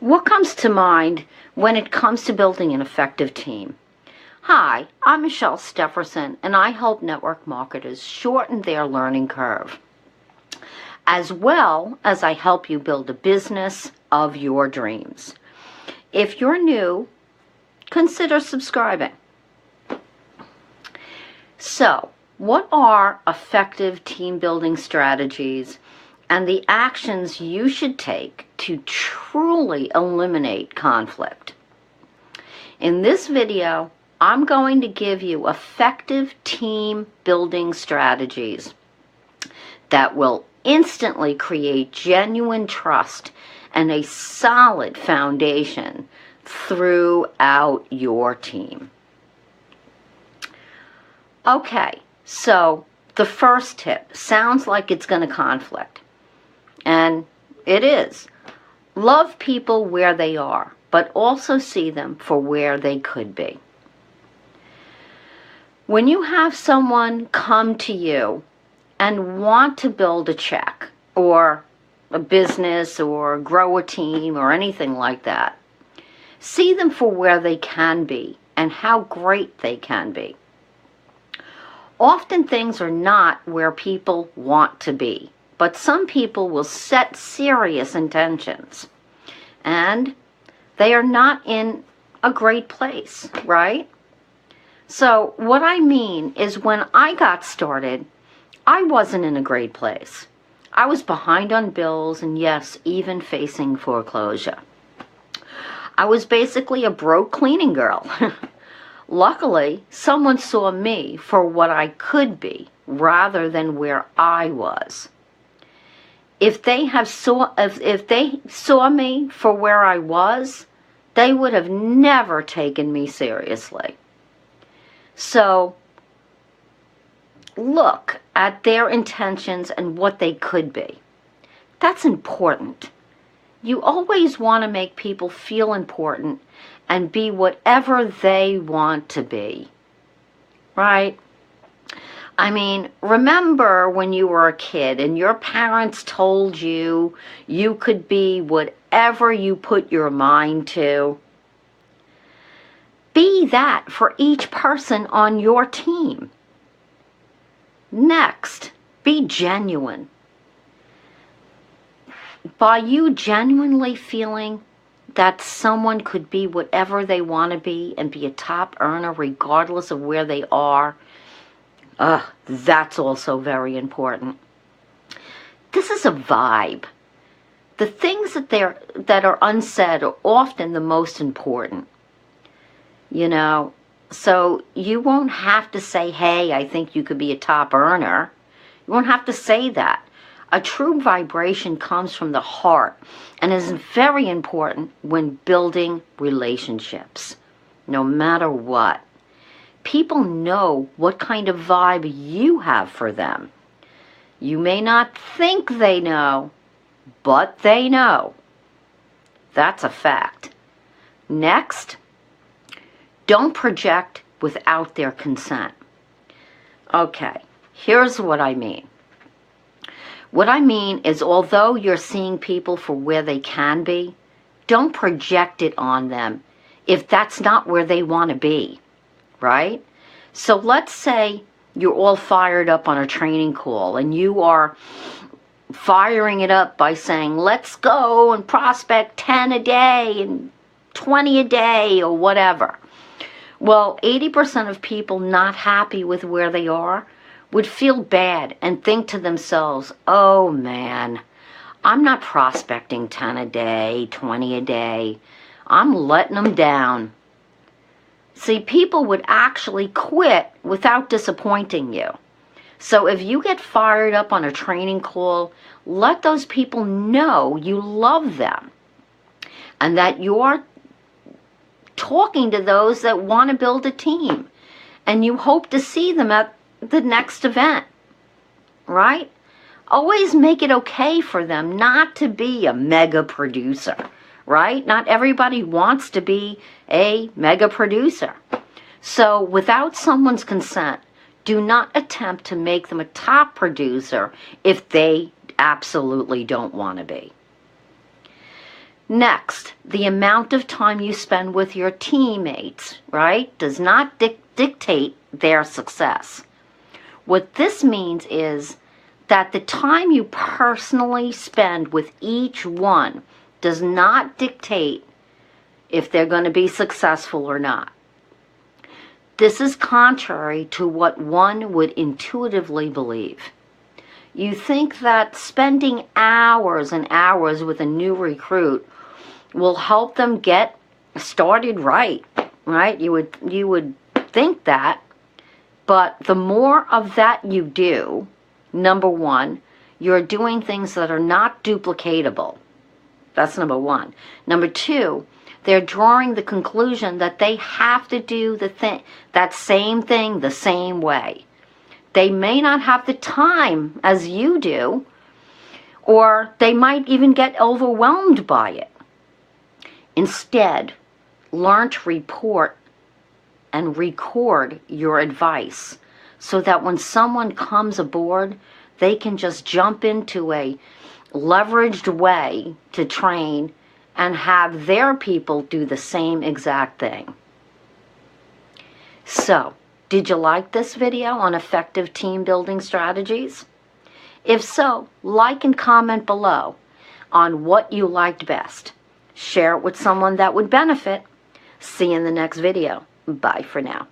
What comes to mind when it comes to building an effective team? Hi, I'm Michelle Stefferson, and I help network marketers shorten their learning curve, as well as I help you build a business of your dreams. If you're new, consider subscribing. So, what are effective team building strategies and the actions you should take to truly eliminate conflict? In this video, I'm going to give you effective team building strategies that will instantly create genuine trust and a solid foundation throughout your team. Okay, so the first tip sounds like it's going to conflict, and it is. Love people where they are, but also see them for where they could be. When you have someone come to you and want to build a check or a business or grow a team or anything like that, see them for where they can be and how great they can be. Often things are not where people want to be, but some people will set serious intentions and they are not in a great place, right? So what I mean is, when I got started, I wasn't in a great place. I was behind on bills and, yes, even facing foreclosure. I was basically a broke cleaning girl. Luckily, someone saw me for what I could be rather than where I was. If they saw me for where I was, they would have never taken me seriously. So, look at their intentions and what they could be. That's important. You always want to make people feel important and be whatever they want to be, right? I mean, remember when you were a kid and your parents told you you could be whatever you put your mind to? Be that for each person on your team. Next, be genuine. By you genuinely feeling that someone could be whatever they want to be and be a top earner regardless of where they are, that's also very important. This is a vibe. The things that are unsaid are often the most important. You know, so you won't have to say, hey, I think you could be a top earner. You won't have to say that. A true vibration comes from the heart and is very important when building relationships, no matter what. People know what kind of vibe you have for them. You may not think they know, but they know. That's a fact. Next, don't project without their consent. Okay, here's what I mean. What I mean is, although you're seeing people for where they can be, don't project it on them if that's not where they want to be, right? So let's say you're all fired up on a training call and you are firing it up by saying, let's go and prospect 10 a day and 20 a day or whatever. Well, 80% of people not happy with where they are would feel bad and think to themselves, oh man, I'm not prospecting 10 a day, 20 a day. I'm letting them down. See, people would actually quit without disappointing you. So if you get fired up on a training call, let those people know you love them and that you're talking to those that want to build a team and you hope to see them at the next event, right? Always make it okay for them not to be a mega producer, right? Not everybody wants to be a mega producer. So without someone's consent, do not attempt to make them a top producer if they absolutely don't want to be. Next, the amount of time you spend with your teammates, right, does not dictate their success. What this means is that the time you personally spend with each one does not dictate if they're going to be successful or not. This is contrary to what one would intuitively believe. You think that spending hours and hours with a new recruit will help them get started right? You would think that, but the more of that you do, number one, you're doing things that are not duplicatable. That's number one. Number two, they're drawing the conclusion that they have to do that same thing the same way. They may not have the time as you do, or they might even get overwhelmed by it. Instead, learn to report and record your advice so that when someone comes aboard, they can just jump into a leveraged way to train and have their people do the same exact thing. So, did you like this video on effective team building strategies? If so, like and comment below on what you liked best. Share it with someone that would benefit. See you in the next video. Bye for now.